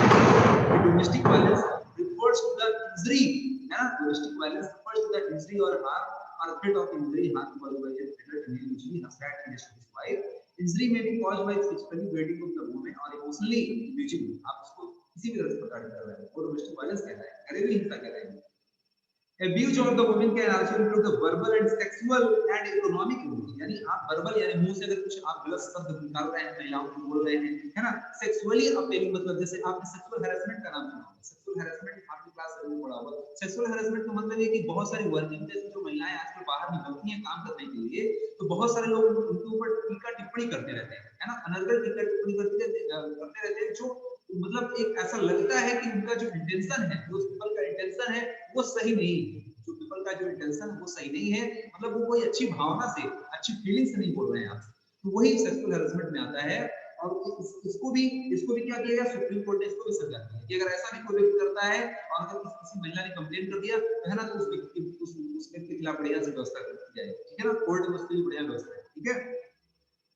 domestic violence refers to the injury, है ना, domestic violence refers to the injury और हार्म और threat of injury harm caused by a partner and usually husband against his wife. Injury may be caused by physically beating of the woman or emotionally abusing। आप उसको किसी भी तरह से प्रताड़ित कर रहे हैं, वो डोमेस्टिक वायलेंस कहलाता है, घरेलू हिंसा कहलाता है। Abuse of the woman can also include the verbal and sexual and economic abuse। यानी आप वर्बल यानी मुंह से अगर कुछ आप गलत शब्द निकाल रहे हैं, महिलाओं को बोल रहे हैं, है ना, सेक्सुअली अपीलिंग मतलब जैसे आपने सेक्सुअल हैरेसमेंट का नाम सुना होगा, सेक्सुअल हैरेसमेंट आपने क्लास में पढ़ा होगा। सेक्सुअल हैरेसमेंट का मतलब ये कि बहुत सारी वर्किंग जैसे जो महिलाएं आजकल बाहर निकलती हैं काम करने के लिए, तो बहुत सारे लोग उनके ऊपर टीका टिप्पणी करते रहते हैं, है ना, अनर्गल टीका टिप्पणी करते रहते हैं, जो मतलब एक ऐसा लगता है कि उनका जो इंटेंशन है, जो पीपल का इंटेंशन है वो सही नहीं है, जो पीपल का जो इंटेंशन है वो सही नहीं है, मतलब वो कोई अच्छी भावना से, अच्छी फीलिंग से नहीं बोल रहे हैं आपसे, तो वही सेक्सुअल हैरेसमेंट में आता है। और इसको भी क्या किया गया, सुप्रीम कोर्ट ने इसको भी समझा दिया कि अगर ऐसा भी कोई व्यक्ति करता है और अगर किसी महिला ने कंप्लेंट कर दिया है ना, तो उस व्यक्ति के खिलाफ बढ़िया से व्यवस्था कर दी जाए, ठीक है ना, कोर्ट में उसके लिए बढ़िया व्यवस्था है, ठीक है।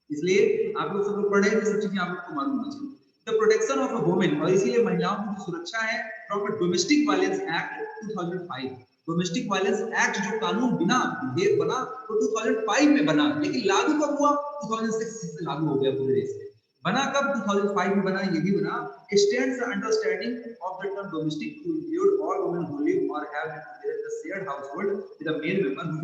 इसलिए आप लोग सब लोग पढ़े हैं, सब चीजें आप लोग को मालूम होना चाहिए। The protection of a women, और इसीलिए महिलाओं की जो सुरक्षा है, from domestic violence act 2005। Domestic violence act जो कानून बिना विधेयक बना तो 2005 में बना, लेकिन लागू कब हुआ, 2006 से लागू हो गया पूरे देश में। बना कब, 2005 में बना, ये भी बना। Stands understanding of the term domestic to include all women who live or have the shared household with a male member who,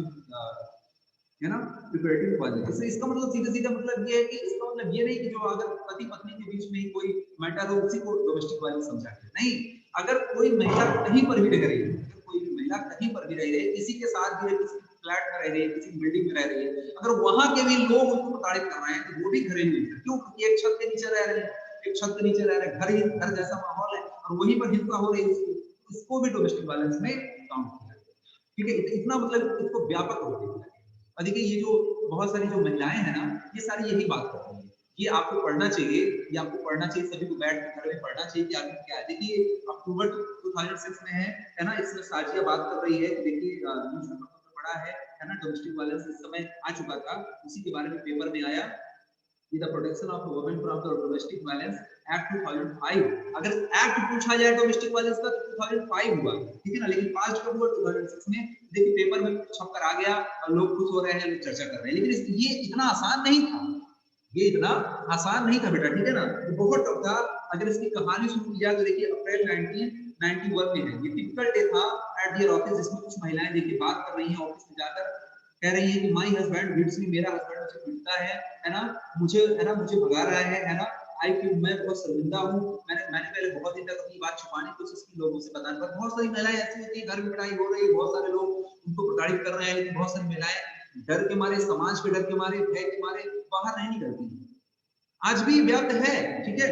है ना, प्रिपरेटिव वायलेंस। इससे इसका मतलब सीधा मतलब ये है कि इसका मतलब ये नहीं कि जो अगर पति पत्नी के बीच में ही कोई मैटर हो उसी को डोमेस्टिक वायलेंस समझा जाए, नहीं। अगर कोई महिला कहीं पर भी रह रही है, अगर कोई महिला कहीं पर भी रह रही है, किसी के साथ भी रहे, किसी फ्लैट में रह रही है, किसी बिल्डिंग में रह रही है, अगर वहां के भी लोग उसको प्रताड़ित कर रहे हैं तो वो भी घरेलू हिंसा। क्यों? क्योंकि एक छत के नीचे रह रहे हैं, एक छत के नीचे रह रहे हैं, घर जैसा माहौल है और वहीं पर हिंसा हो रही है, इसको भी डोमेस्टिक वायलेंस में काउंट किया। ठीक है, इतना मतलब इसको व्यापक रूप से किया। और देखिए ये जो बहुत सारी जो महिलाएं हैं ना, ये सारी यही बात कर रही है। ये आपको पढ़ना चाहिए, ये आपको पढ़ना चाहिए, सभी को बैठ कर घर में पढ़ना चाहिए कि आगे क्या है। देखिए अक्टूबर 2006 में है ना, इसमें साजिया बात कर रही है कि देखिए न्यूज़पेपर में पढ़ा है ना, डोमेस्टिक वायलेंस इस समय आ चुका था, उसी के बारे में पेपर में आया कि the protection of women from the domestic violence act 2005। अगर एक्ट पूछा जाए डोमेस्टिक वायलेंस का तो 2005 हुआ, ठीक है ना, लेकिन पास कब हुआ? 2006 में। देखिए पेपर में छपकर आ गया और लोग खुश हो रहे हैं, लोग चर्चा कर रहे हैं, लेकिन ये इतना आसान नहीं था, ये इतना आसान नहीं था बेटा, ठीक है ना, ये बहुत टफ था। अगर इसकी कहानी शुरू की जाए तो देखिए अप्रैल 1991 में है, ये टिपिकल डे था एट देयर ऑफिस, जिसमें कुछ महिलाएं देखिए बात कर रही हैं ऑफिस में जाकर, कह रही है कि माय हस्बैंड बीट्स मी, मेरा हस्बैंड मुझे पीटता है ना, मुझे भगा रहा है ना, आई फील, मैं बहुत शर्मिंदा हूँ, मैंने पहले बहुत दिन तक अपनी बात छुपाने की कोशिश की, लोगों से बताने पर बहुत सारी महिलाएं ऐसी होती है, घर में पिटाई हो रही है, बहुत सारे लोग उनको प्रताड़ित कर रहे हैं, लेकिन बहुत सारी महिलाएं डर के मारे, समाज के डर के मारे, भय के मारे बाहर नहीं निकलती। आज भी व्याप्त है, ठीक है,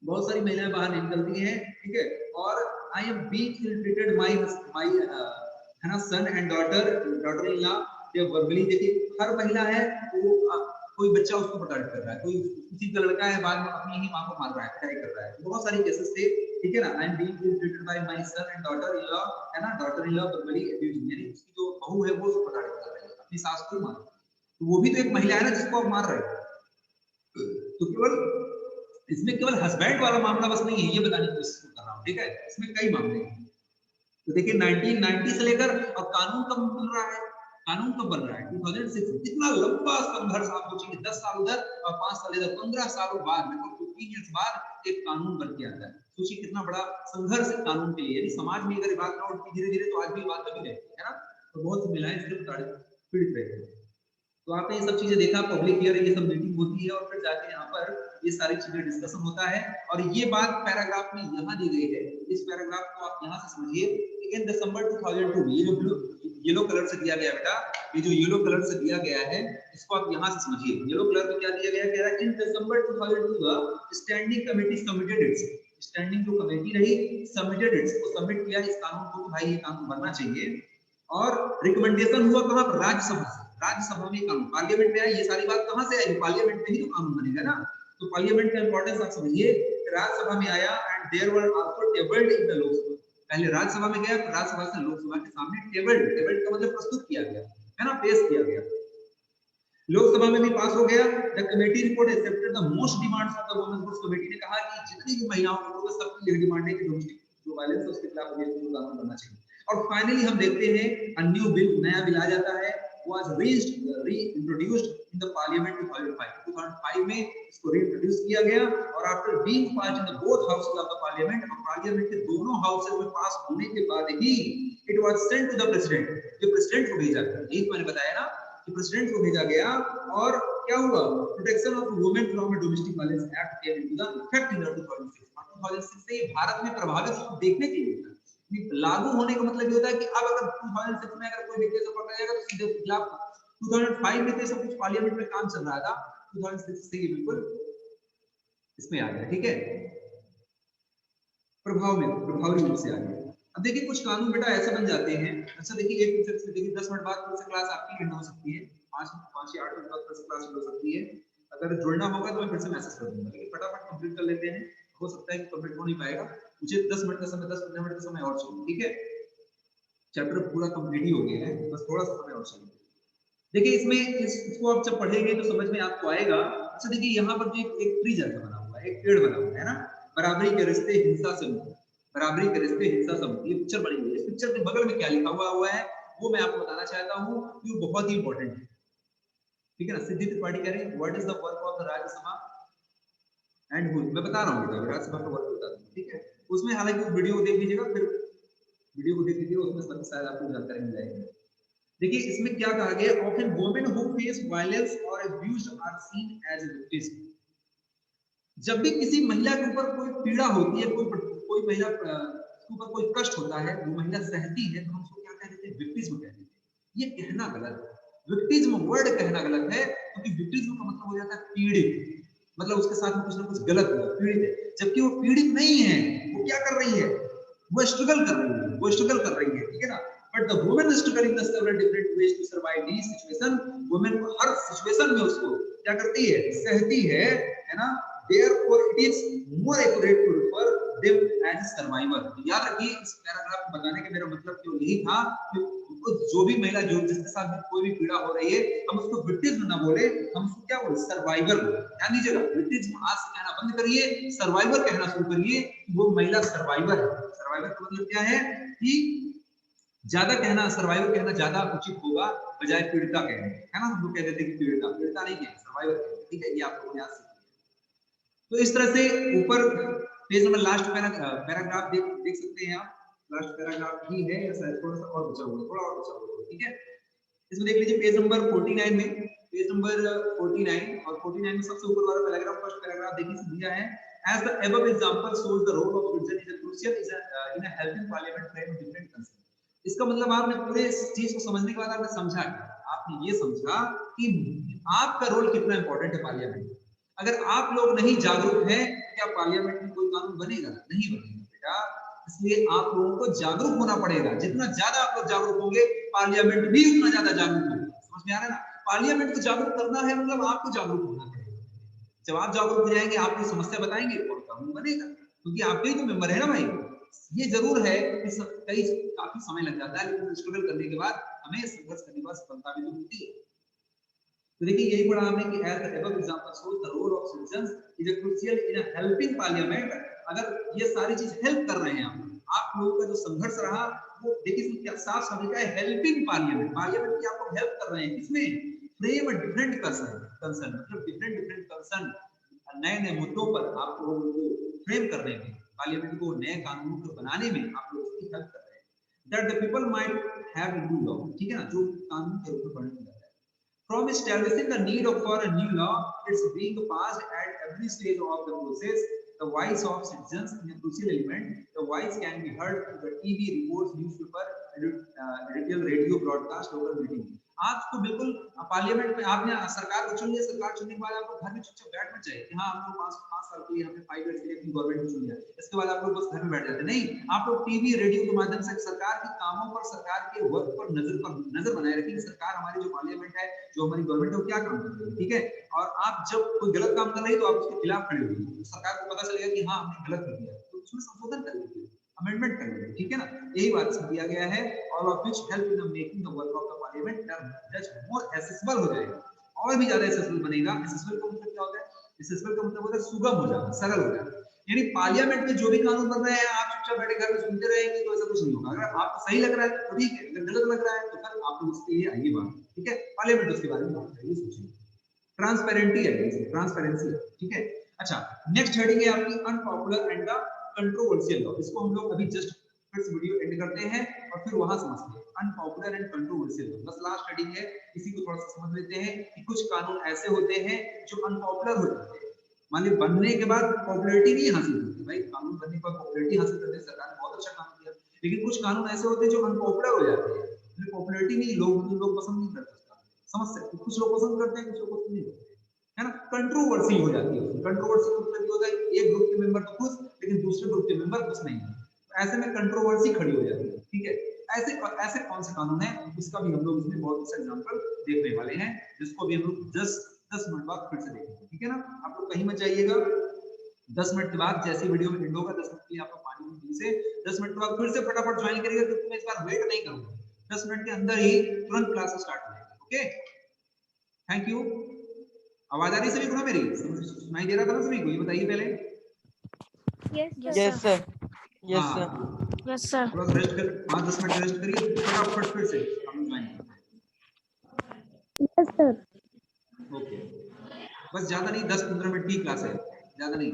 बहुत सारी महिलाएं बाहर निकलती हैं, ठीक है, और I am being ill treated my है ना son and daughter in law, ये वर्बली। देखिए हर महिला है वो कोई बच्चा उसको प्रताड़ित कर रहा है, कोई किसी का लड़का है बाद में अपनी ही मां को मार रहा है, पिटाई कर रहा है, बहुत सारी केसेस थे, ठीक है ना। I am being ill treated by my son and daughter in law, है ना, daughter in law verbally abusing, यानी उसकी जो बहू है वो उसको प्रताड़ित कर रही है, अपनी सास को मार, तो वो भी तो एक महिला है ना जिसको आप मार रहे हो। तो केवल इसमें केवल हस्बैंड वाला मामला बस नहीं है, ये बताने की कोशिश कर रहा हूँ, ठीक है, इसमें कई मामले हैं। तो देखिए 1990 से लेकर अब कानून कब बन रहा है, कानून कब बन रहा है 2006, कितना लंबा संघर्ष, आप सोचिए 10 साल उधर और 5 साल इधर, 15 सालों बाद, लगभग 15 इयर्स बाद एक कानून बन के आता है। सोचिए कितना बड़ा संघर्ष कानून के लिए, यानी समाज में अगर बात ना उठती धीरे धीरे तो आज भी बात कभी रहती है ना, तो बहुत सी महिलाएं इससे पीड़ित रहती है। तो आपने ये सब चीजें देखा, पब्लिक हियर ये सब मीटिंग होती है और फिर जाके यहाँ पर ये सारी चीजें डिस्कशन होता है, और ये बात पैराग्राफ में यहाँ दी गई है, इस पैराग्राफ को आप यहाँ से समझिए। इन दिसंबर 2002, ये जो येलो कलर से दिया गया बेटा, ये जो येलो कलर से दिया गया है इसको आप यहाँ से समझिए। येलो कलर में क्या दिया गया, कह रहा है इन दिसंबर 2002 standing committee submitted it's, standing जो कमेटी रही सबमिटेड इट्स, को सबमिट किया इस कानून को, भाई ये कानून बनना चाहिए, और रिकमेंडेशन हुआ कहाँ पर, राज्यसभा से, राज्यसभा में कानून, पार्लियामेंट में आया, ये सारी बात कहां से आई, पार्लियामेंट में ही तो कानून बनेगा ना, तो पार्लियामेंट का इंपॉर्टेंस आप समझिए, राज्यसभा में आया and there were also tabled in the Lok Sabha, पहले राज्यसभा में गया, फिर राज्यसभा से लोकसभा के सामने टेबल्ड का मतलब प्रस्तुत किया गया, है ना, पेश किया गया, लोकसभा में भी पास हो गया। The committee report accepted the most demands of the women rights committee ने कहा कि जितनी भी महिलाओं की लोग सबकी यही डिमांड है कि डोमेस्टिक जो वायलेंस है उसके खिलाफ कानून बनना चाहिए। और फाइनली हम देखते हैं अ न्यू बिल, नया बिल आ जाता है, was reintroduced in the parliament 2005 में इसको reintroduce किया गया, और after being passed in the both houses of the parliament, और पार्लियामेंट के दोनों हाउसेस में पास होने के बाद ही it was sent to the president, जो प्रेसिडेंट को भेजा गया, यही तो मैंने बताया ना कि प्रेसिडेंट को भेजा गया, और क्या हुआ, protection of women from domestic violence act came into the effect in 2006 से भारत में प्रभावित उसको देखने के लिए लागू होने का मतलब ये होता है कि अब अगर 2006 में अगर कोई व्यक्ति ऐसा पकड़ा जाएगा तो सीधे खिलाफ। 2005 में तो सब कुछ पार्लियामेंट में काम चल रहा था, 2006 से ये बिल्कुल इसमें आ गया, ठीक है, प्रभावी रूप से आ गया। अब देखिए कुछ कानून बेटा ऐसे बन जाते हैं, अच्छा देखिए एक टीचर से देखिए 10 मिनट बाद फिर से क्लास आपकी एंड हो सकती है, 5 या 8 मिनट बाद फिर से क्लास हो सकती है, अगर जुड़ना होगा तो मैं फिर से मैसेज कर दूंगा, लेकिन फटाफट कंप्लीट कर लेते हैं, हो सकता है कि कंप्लीट हो नहीं पाएगा, मुझे 10 मिनट का समय 10-15 मिनट का समय और चाहिए, ठीक है, चैप्टर पूरा कंप्लीट ही हो गया है, बस थोड़ा सा समय और चाहिए। देखिए इसमें इसको आप जब पढ़ेंगे तो समझ में आपको आएगा। अच्छा देखिए यहाँ पर जो एक ट्री जैसा बना हुआ है, एक पेड़ बना हुआ है ना, बराबरी के रिश्ते हिंसा से मुक्त, बराबरी के रिश्ते हिंसा से मुक्त, ये पिक्चर बनी हुई है, इस पिक्चर के बगल में क्या लिखा हुआ है वो मैं आपको बताना चाहता हूँ, ये बहुत ही इंपॉर्टेंट है, ठीक है ना। सिद्धि त्रिपाठी कह रहे हैं what is the work of the Rajya Sabha and मैं बता रहा हूँ राज्यसभा का वर्क बता दूँ, ठीक है, उसमें हालांकि उस वीडियो को देख लीजिएगा, फिर वीडियो को देख लीजिएगा, उसमें सब शायद आपको जानकारी मिल जाएगी। देखिए इसमें क्या कहा गया, often women who face violence और abused are seen as victims, जब भी किसी महिला के ऊपर कोई पीड़ा होती है, कोई महिला के ऊपर कोई कष्ट होता है, वो महिला सहती है, तो हम उसको क्या कहते हैं, विक्टिम कहते हैं। ये कहना गलत है। विक्टिज्म वर्ड कहना गलत है, क्योंकि विक्टिज्म का मतलब हो जाता है पीड़ित, मतलब उसके साथ में कुछ ना कुछ गलत हुआ, पीड़ित है। जबकि वो पीड़ित नहीं है, वो क्या कर रही है, वो स्ट्रगल कर रही है, वो स्ट्रगल कर रही है, ठीक है ना। But the woman struggling the several different ways to survive this situation, woman को हर सिचुएशन में उसको क्या करती है, सहती है ना। Therefore, it is more accurate to refer them as survivor। याद रखिए, इस पैराग्राफ को बताने का मेरा मतलब क्यों यही था कि जो भी महिला जो जिसके साथ भी कोई भी पीड़ा हो रही है, हम उसको विक्टिम ना बोले, हम उसको क्या बोले, सर्वाइवर बोले। ध्यान दीजिएगा, विक्टिम आज से कहना बंद करिए, सर्वाइवर कहना शुरू करिए। वो महिला सर्वाइवर है। सर्वाइवर का मतलब क्या है कि ज्यादा कहना, सर्वाइवर कहना ज्यादा उचित होगा बजाय पीड़िता कहने, है ना। हम लोग कह देते हैं कि पीड़िता, पीड़िता नहीं है, सर्वाइवर, ठीक है। ये आप लोगों ने याद। तो इस तरह से ऊपर पेज नंबर लास्ट पैराग्राफ देख सकते हैं आप। लास्ट पैराग्राफ ही है या शायद थोड़ा सा और बचा हुआ है, थोड़ा और बचा हुआ है, ठीक है। इसमें देख लीजिए पेज नंबर 49 में, पेज नंबर 49 और 49 में सबसे ऊपर वाला पैराग्राफ, फर्स्ट पैराग्राफ देखिए, इसमें दिया है as the above example shows the role of citizen is a crucial in a helping parliament frame different concerns। इसका मतलब आपने पूरे इस चीज को समझने के बाद आपने समझा, आपने ये समझा कि आपका रोल कितना इंपॉर्टेंट है पार्लियामेंट में। अगर आप लोग नहीं जागरूक हैं, क्या पार्लियामेंट में कोई कानून बनेगा? नहीं बनेगा बेटा। इसलिए आप लोगों को जागरूक होना पड़ेगा। जितना ज्यादा आप लोग जागरूक होंगे, पार्लियामेंट भी उतना ज्यादा जागरूक होगा। समझ में आ रहा है ना? पार्लियामेंट को जागरूक करना है, मतलब आपको जागरूक होना पड़ेगा। जब आप जागरूक हो जाएंगे, आपकी समस्या बताएंगे और कानून बनेगा, क्योंकि आपके ही तो मेंबर है ना भाई। ये जरूर है कि काफी समय लग जाता है, लेकिन स्ट्रगल करने के बाद हमें संघर्ष करने के बाद सफलता भी तो मिलती है। तो देखिए, यही पढ़ा हमने कि as the above example shows the role of citizens is a crucial in a helping parliament। अगर ये सारी चीज हेल्प कर रहे हैं आप लोगों का जो संघर्ष रहा, वो देखिए इसमें क्या साफ साफ लिखा है, हेल्पिंग पार्लियामेंट। पार्लियामेंट की आप लोग हेल्प कर रहे हैं, किसमें? फ्रेम डिफरेंट कंसर्न, मतलब डिफरेंट कंसर्न, नए नए मुद्दों पर आप लोगों को फ्रेम करने में, पार्लियामेंट को नए कानूनों को बनाने में आप लोग उसकी हेल्प कर रहे हैं। That the people might have new law, ठीक है ना, जो कानून के रूप में बनने लगा। From establishing the need for a new law, it's being passed at every stage of the process. The voice of citizens is a crucial element. The voice can be heard through the TV reports, newspaper, editorial, radio broadcast, local meeting। आज तो बिल्कुल parliament में आपने सरकार को चुन लिया, सरकार चुनने के बाद आपको घर में चुपचाप बैठना चाहिए कि हाँ हम लोग 5 साल के लिए, हमने 5 इयर्स के लिए अपनी गवर्नमेंट को चुन लिया, इसके बाद आप लोग बस घर में बैठ जाते नहीं। आप लोग टीवी रेडियो के माध्यम से सरकार के कामों पर, सरकार के वर्क पर नजर बनाए रखें कि सरकार, हमारी जो पार्लियामेंट है, जो हमारी गवर्नमेंट है, वो क्या काम कर रही है, ठीक है। और आप जब कोई गलत काम कर रही है तो आप उसके खिलाफ खड़े होंगे, सरकार को पता चलेगा कि हाँ हमने गलत कर दिया, तो उसमें संशोधन कर लीजिए, अमेंडमेंट कर लीजिए, ठीक है ना। यही बात इसमें दिया गया है। All of which help in making the work of the parliament much more accessible हो जाएगा, और भी ज्यादा एक्सेसिबल बनेगा। एक्सेसिबल का मतलब क्या होता है? एक्सेसिबल का मतलब होता है सुगम हो जाना, सरल हो जाना। यानी पार्लियामेंट में जो भी कानून बन रहे हैं, आप चुपचाप बैठे घर में सुनते रहेंगे तो ऐसा कुछ नहीं होगा। अगर आपको सही लग रहा है तो ठीक है, अगर गलत लग रहा है तो फिर आप लोग उसके लिए आइए बात, ठीक है। पार्लियामेंट उसके बारे में बात करिए, सोचिए। ट्रांसपेरेंटी है, ट्रांसपेरेंसी, ठीक है। अच्छा, नेक्स्ट हेडिंग है आपकी unpopular and the controversial law. इसको हम लोग अभी जस्ट फिर से वीडियो एंड करते हैं और फिर वहां समझते हैं अनपॉपुलर एंड कंट्रोवर्शियल लॉ। बस लास्ट हेडिंग है, इसी को थोड़ा सा समझ लेते हैं कि कुछ कानून ऐसे होते हैं जो अनपॉपुलर हो जाते हैं। मान ली बनने के बाद पॉपुलैरिटी नहीं हासिल होती, भाई कानून बनने के बाद पॉपुलैरिटी हासिल करने से सरकार ने बहुत अच्छा काम किया, लेकिन कुछ कानून ऐसे होते हैं जो अनपॉपुलर हो जाते हैं, पॉपुलैरिटी नहीं, लोग पसंद नहीं करते उसका, समझ सकते, कुछ लोग पसंद करते हैं, कुछ लोग पसंद नहीं करते, है ना। कंट्रोवर्सी हो जाती है। कंट्रोवर्सी मतलब ये होता है कि एक ग्रुप के मेंबर तो खुश, लेकिन दूसरे ग्रुप के मेंबर खुश नहीं है, तो ऐसे में कंट्रोवर्सी खड़ी हो जाती है, ठीक है। ऐसे ऐसे कौन से कानून है, इसका भी हम लोग इसमें बहुत अच्छा एग्जांपल देखने वाले हैं, जिसको भी हम लोग 10 मिनट बाद फिर से देखेंगे, ठीक है ना। आप लोग कहीं मत जाइएगा, 10 मिनट के बाद जैसे वीडियो में एंड होगा, 10 मिनट के लिए आपको पानी पी से 10 मिनट के बाद फिर से फटाफट ज्वाइन करिएगा, क्योंकि मैं इस बार वेट नहीं करूंगा, 10 मिनट के अंदर ही तुरंत क्लास स्टार्ट हो जाएगी, ओके। Thank you. आवाज आ रही सभी को ना मेरी? सुनाई दे रहा था ना सभी को? ये बताइए पहले। Yes sir, yes sir, yes sir. थोड़ा रेस्ट कर, 5-10 मिनट रेस्ट करिए, फटाफट फिर से हम ज्वाइन करते हैं। Yes sir. ओके, बस ज्यादा नहीं, 10-15 मिनट की क्लास है, ज्यादा नहीं।